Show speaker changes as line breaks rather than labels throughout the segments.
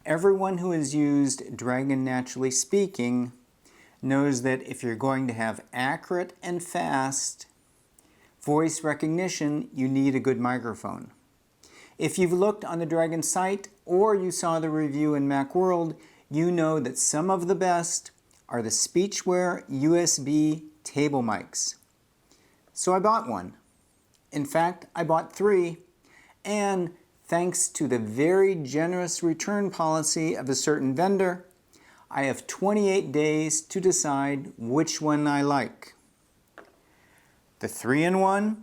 Everyone who has used Dragon Naturally Speaking knows that if you're going to have accurate and fast voice recognition, you need a good microphone. If you've looked on the Dragon site or you saw the review in MacWorld, you know that some of the best are the SpeechWare USB TableMikes. So I bought one. In fact, I bought 3, and thanks to the very generous return policy of a certain vendor, I have 28 days to decide which one I like. The 3-in-1,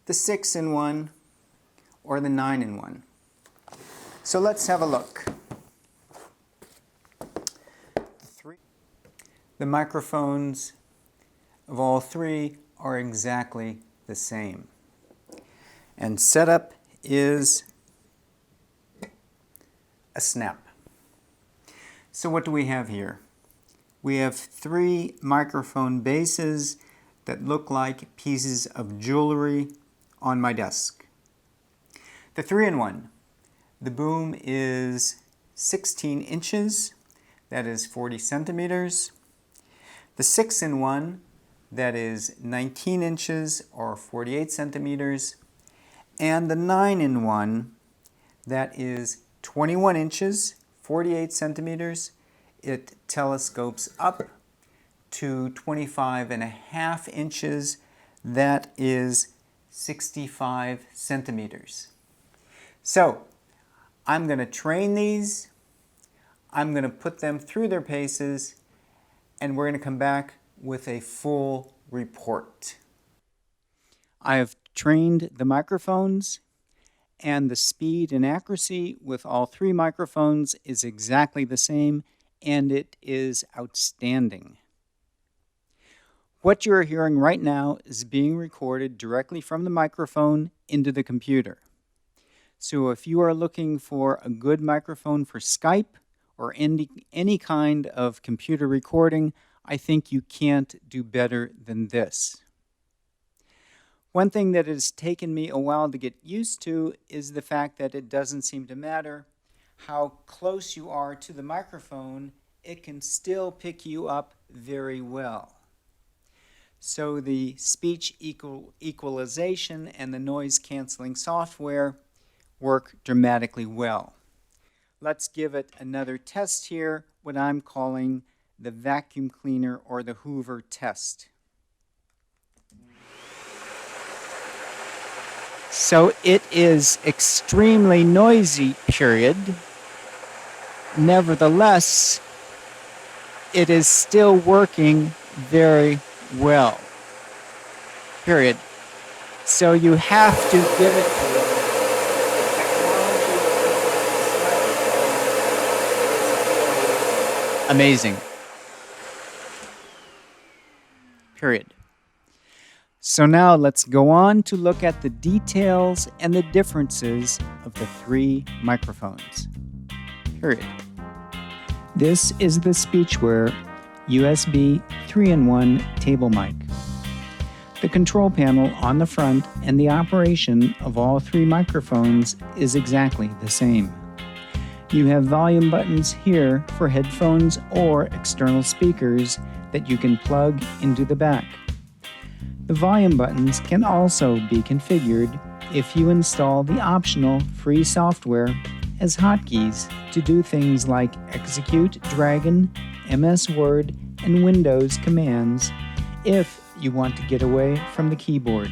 the 6-in-1, or the 9-in-1. So let's have a look. The microphones of all 3 are exactly the same. And setup is a snap. So what do we have here? We have 3 microphone bases that look like pieces of jewelry on my desk. The 3-in-1, the boom is 16 inches, that is 40 centimeters. The 6-in-1, that is 19 inches or 48 centimeters. And the 9-in-1, that is 21 inches, 48 centimeters. It telescopes up to 25.5 inches, that is 65 centimeters. So I'm going to train these, I'm going to put them through their paces, and we're going to come back with a full report. I have trained the microphones, and the speed and accuracy with all 3 microphones is exactly the same, and it is outstanding. What you are hearing right now is being recorded directly from the microphone into the computer. So if you are looking for a good microphone for Skype or any kind of computer recording, I think you can't do better than this. One thing that has taken me a while to get used to is the fact that it doesn't seem to matter how close you are to the microphone, it can still pick you up very well. So the speech equalization and the noise canceling software work dramatically well. Let's give it another test here, what I'm calling the vacuum cleaner or the Hoover test. So it is extremely noisy, period. Nevertheless, it is still working very well, period. So you have to give it to it. Amazing. Period. So now let's go on to look at the details and the differences of the 3 microphones. Period. This is the SpeechWare USB 3-in-1 table mic. The control panel on the front and the operation of all 3 microphones is exactly the same. You have volume buttons here for headphones or external speakers that you can plug into the back. The volume buttons can also be configured if you install the optional free software as hotkeys to do things like execute Dragon, MS Word, and Windows commands if you want to get away from the keyboard.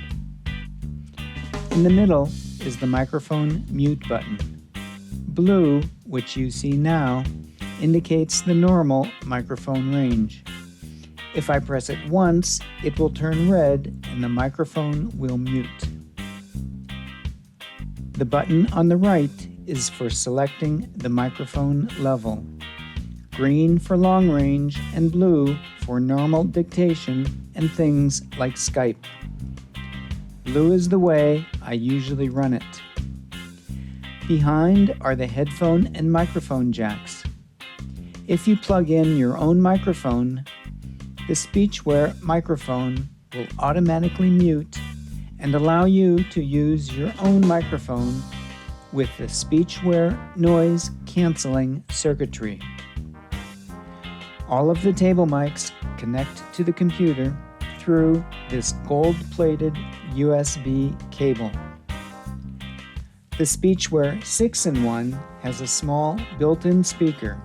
In the middle is the microphone mute button. Blue, which you see now, indicates the normal microphone range. If I press it once, it will turn red and the microphone will mute. The button on the right is for selecting the microphone level. Green for long range and blue for normal dictation and things like Skype. Blue is the way I usually run it. Behind are the headphone and microphone jacks. If you plug in your own microphone, the SpeechWare microphone will automatically mute and allow you to use your own microphone with the SpeechWare noise canceling circuitry. All of the TableMikes connect to the computer through this gold-plated USB cable. The SpeechWare 6-in-1 has a small built-in speaker.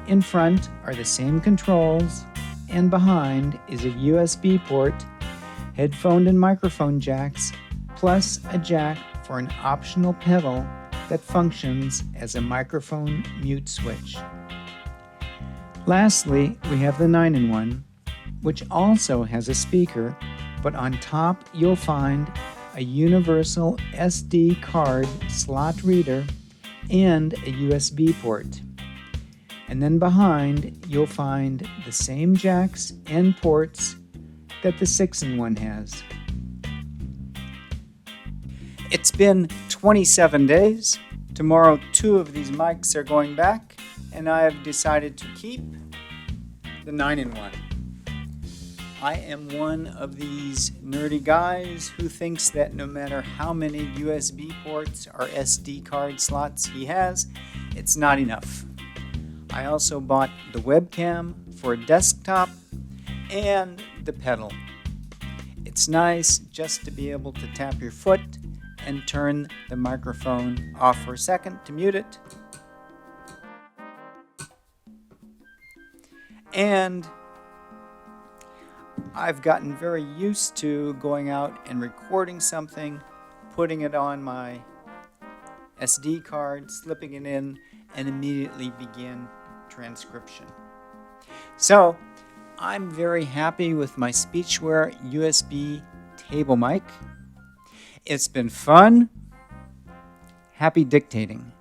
In front are the same controls, and behind is a USB port, headphone and microphone jacks, plus a jack for an optional pedal that functions as a microphone mute switch. Lastly, we have the 9-in-1, which also has a speaker, but on top you'll find a universal SD card slot reader and a USB port. And then behind you'll find the same jacks and ports that the 6-in-1 has. It's been 27 days. Tomorrow 2 of these mics are going back, and I have decided to keep the 9-in-1. I am one of these nerdy guys who thinks that no matter how many USB ports or SD card slots he has, it's not enough. I also bought the webcam for a desktop and the pedal. It's nice just to be able to tap your foot and turn the microphone off for a second to mute it. And I've gotten very used to going out and recording something, putting it on my SD card, slipping it in, and immediately begin transcription. So I'm very happy with my SpeechWare USB table mic. It's been fun. Happy dictating.